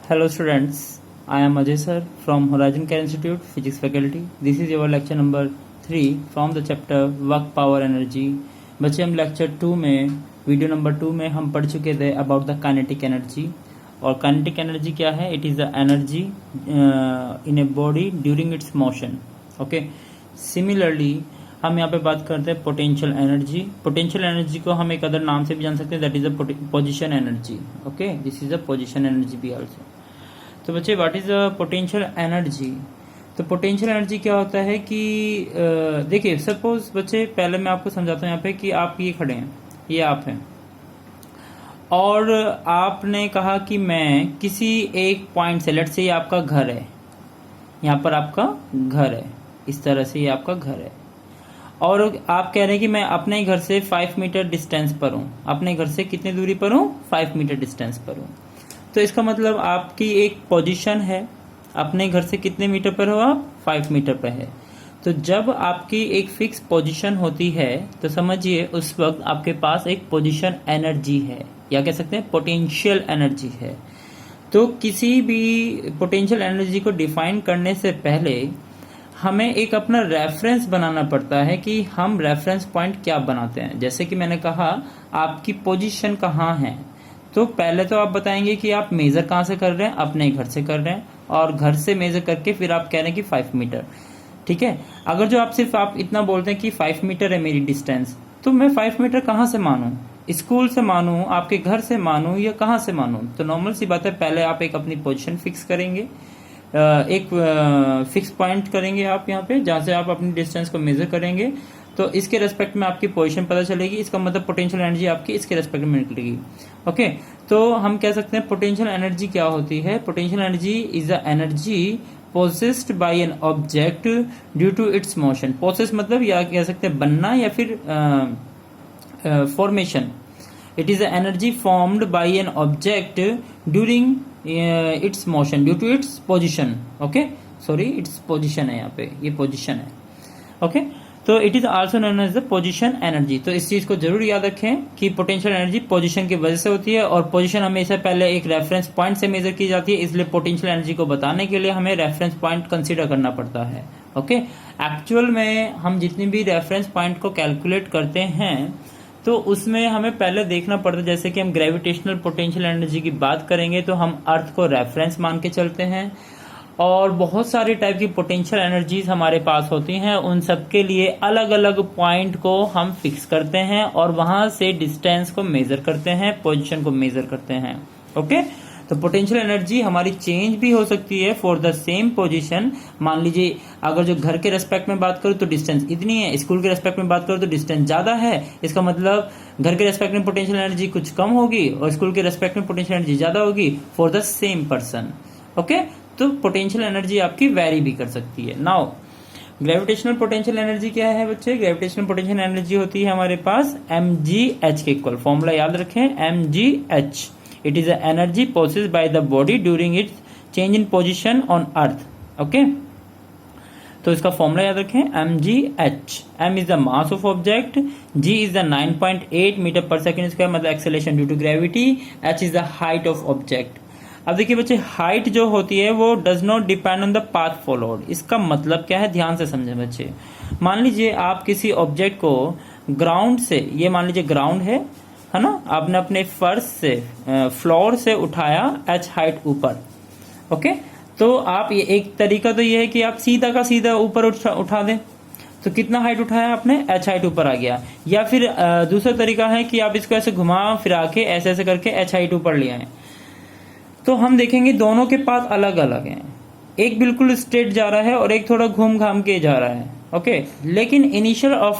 Hello students, I am Ajay sir from Horizon Care Institute Physics Faculty. This is your lecture number 3 from the chapter Work Power Energy. बच्चे हम lecture 2 में video number 2 में हम पढ़ चुके थे about the kinetic energy. और kinetic energy क्या है? It is the energy in a body during its motion. Okay, similarly हम यहाँ पे बात करते हैं पोटेंशियल एनर्जी. पोटेंशियल एनर्जी को हम एक अदर नाम से भी जान सकते हैं, that is a position energy. Okay, this is a position energy भी आल्सो. तो बच्चे what is a potential energy? तो पोटेंशियल एनर्जी क्या होता है कि देखिए, सपोज बच्चे पहले मैं आपको समझाता हूँ यहाँ पे कि आप ये खड़े हैं, ये आप हैं, और आपने कहा कि मैं किसी एक पॉइंट से, लेट्स से ये आपका घर है, यहाँ पर आपका घर है, इस तरह से ये आपका घर है, और आप कह रहे हैं कि मैं अपने घर से 5 मीटर डिस्टेंस पर हूँ. अपने घर से कितनी दूरी पर हूँ? 5 मीटर डिस्टेंस पर हूँ. तो इसका मतलब आपकी एक पोजीशन है, अपने घर से कितने मीटर पर हो आप? 5 मीटर पर है. तो जब आपकी एक फिक्स पोजीशन होती है तो समझिए उस वक्त आपके पास एक पोजीशन एनर्जी है, या कह सकते हैं पोटेंशियल एनर्जी है. तो किसी भी पोटेंशियल एनर्जी को डिफाइन करने से पहले हमें एक अपना रेफरेंस बनाना पड़ता है कि हम रेफरेंस पॉइंट क्या बनाते हैं. जैसे कि मैंने कहा आपकी पोजीशन कहाँ है, तो पहले तो आप बताएंगे कि आप मेजर कहाँ से कर रहे हैं? अपने घर से कर रहे हैं, और घर से मेजर करके फिर आप कह रहे हैं कि 5 मीटर. ठीक है, अगर जो आप सिर्फ आप इतना बोलते हैं कि 5 मीटर है मेरी डिस्टेंस, तो मैं 5 मीटर कहाँ से मानूं? स्कूल से मानूं, आपके घर से मानूं, या कहाँ से मानूं? तो नॉर्मल सी बात है, पहले आप एक अपनी पोजीशन फिक्स करेंगे, एक फिक्स पॉइंट करेंगे आप यहाँ पे, जहाँ से आप अपनी डिस्टेंस को मेजर करेंगे. तो इसके रेस्पेक्ट में आपकी पोजीशन पता चलेगी. इसका मतलब पोटेंशियल एनर्जी आपकी इसके रेस्पेक्ट में निकलेगी. ओके, तो हम कह सकते हैं पोटेंशियल एनर्जी क्या होती है? Potential energy is the energy possessed by an object due to its motion. Possess मतलब या कह सकते हैं बनना, या फिर formation. It is the energy formed by an object during its motion due to its position. Okay, sorry, its position है, यहाँ पे ये पोजिशन है. ओके, तो it is also known as the position energy. तो इस चीज को जरूर याद रखें कि पोटेंशियल एनर्जी पोजीशन की वजह से होती है, और पोजीशन हमेशा पहले एक रेफरेंस पॉइंट से मेजर की जाती है. इसलिए पोटेंशियल एनर्जी को बताने के लिए हमें रेफरेंस पॉइंट कंसीडर करना पड़ता है. ओके, एक्चुअल में हम जितनी भी रेफरेंस पॉइंट को कैलकुलेट करते हैं तो उसमें हमें पहले देखना पड़ता है. जैसे कि हम ग्रेविटेशनल पोटेंशियल एनर्जी की बात करेंगे तो हम अर्थ को रेफरेंस मान के चलते हैं, और बहुत सारे टाइप की पोटेंशियल एनर्जीज हमारे पास होती हैं. उन सब के लिए अलग अलग पॉइंट को हम फिक्स करते हैं, और वहां से डिस्टेंस को मेजर करते हैं, पोजीशन को मेजर करते हैं. ओके, तो पोटेंशियल एनर्जी हमारी चेंज भी हो सकती है फॉर द सेम पोजीशन. मान लीजिए अगर जो घर के रेस्पेक्ट में बात करूं तो डिस्टेंस इतनी है, स्कूल के रेस्पेक्ट में बात करूं तो डिस्टेंस ज्यादा है. इसका मतलब घर के रेस्पेक्ट में पोटेंशियल एनर्जी कुछ कम होगी, और स्कूल के रेस्पेक्ट में पोटेंशियल एनर्जी ज्यादा होगी for the same person. Okay, तो पोटेंशियल एनर्जी आपकी वेरी भी कर सकती है. नाउ ग्रेविटेशनल पोटेंशियल एनर्जी क्या है बच्चे? ग्रेविटेशनल पोटेंशियल एनर्जी होती है हमारे पास mgh के इक्वल. फॉर्मूला याद रखें, mgh. It is the energy possessed by the body during its change in position on earth. Okay, तो इसका फॉर्मूला याद रखें, mgh. m is the mass of object, g is the 9.8 metre per second square, मतलब acceleration due to gravity, h is the height of object. अब देखिए बच्चे, height जो होती है वो does not depend on the path followed. इसका मतलब क्या है? ध्यान से समझें बच्चे. मान लीजिए आप किसी ऑब्जेक्ट को ग्राउंड से, ये मान लीजिए ग्राउंड है ना, आपने अपने फर्श से, फ्लोर से उठाया h हाइट ऊपर. ओके, तो आप ये एक तरीका तो ये है कि आप सीधा का सीधा ऊपर उठा दें. तो कितना हाइट उठाया आपने? h हाइट ऊपर आ गया. या फिर दूसरा तरीका है कि आप इसको ऐसे घुमा फिरा के ऐसे ऐसे करके h हाइट ऊपर ले आए. तो हम देखेंगे दोनों के पाथ अलग अलग हैं. एक बिल्कुल स्ट्रेट जा रहा है और एक थोड़ा घूम घाम के जा रहा है. ओके, लेकिन इनिशियल और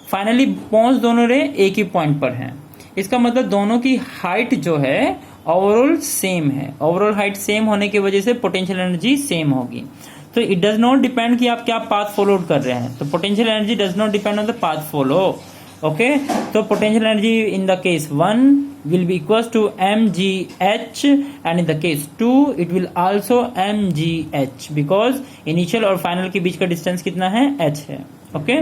फाइनली पहुंच दोनों रे एक ही पॉइंट पर हैं. इसका मतलब दोनों की हाइट जो है ओवरऑल सेम है. ओवरऑल हाइट सेम होने की वजह से पोटेंशियल एनर्जी सेम होगी. तो इट डज नॉट डिपेंड कि आप क्या पाथ फॉलो कर रहे हैं. तो potential energy does not depend on the path follow. Okay, तो potential energy in the case 1 will be equals to mgh, and in the case 2 it will also mgh, because initial और final के बीच का distance कितना है? h है. Okay,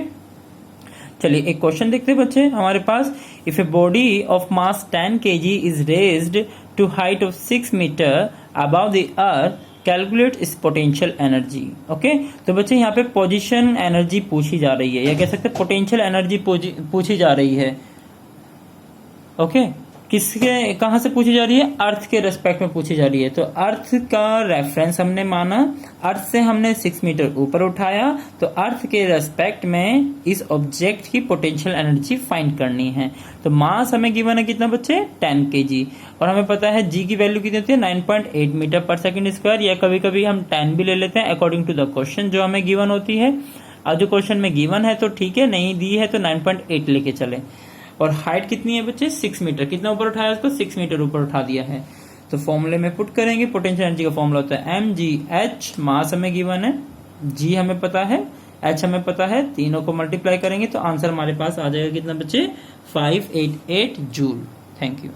चलिए एक question देखते हैं बच्चे हमारे पास. If a body of mass 10 kg is raised to height of 6 meter above the earth, calculate इस पोटेंशियल एनर्जी। ओके, तो बच्चे यहाँ पे पोजीशन एनर्जी पूछी जा रही है, या कह सकते हैं पोटेंशियल एनर्जी पूछी जा रही है। ओके, किसके कहां से पूछी जा रही है? अर्थ के रेस्पेक्ट में पूछी जा रही है। तो अर्थ का रेफरेंस हमने माना, अर्थ से हमने 6 मीटर ऊपर उठाया, तो अर्थ के रेस्पेक्ट में इस ऑब्जेक्ट की पोटेंशियल एनर्जी फाइंड करनी है। तो मास हमें गिवन है कितना बच्चे? 10 kg, और हमें पता है जी की वैल्यू कितनी होती है? 9.8 मीटर पर सेकेंड स्क्वायर, या कभी कभी हम 10 भी ले लेते हैं अकॉर्डिंग टू द क्वेश्चन जो हमें गिवन होती है। अब जो क्वेश्चन में गिवन है तो ठीक है, नहीं दी है तो 9.8 लेके चले। और हाइट कितनी है बच्चे? 6 मीटर। कितना ऊपर उठाया उसको? 6 मीटर ऊपर उठा दिया है। तो फॉर्मूले में पुट करेंगे, पोटेंशियल एनर्जी का फॉर्मूला होता है mgh, मास हमें गिवन है, g हमें पता है, h हमें पता है, तीनों को मल्टीप्लाई करेंगे तो आंसर हमारे पास आ जाएगा कितना बच्चे? 588 जूल। Thank you.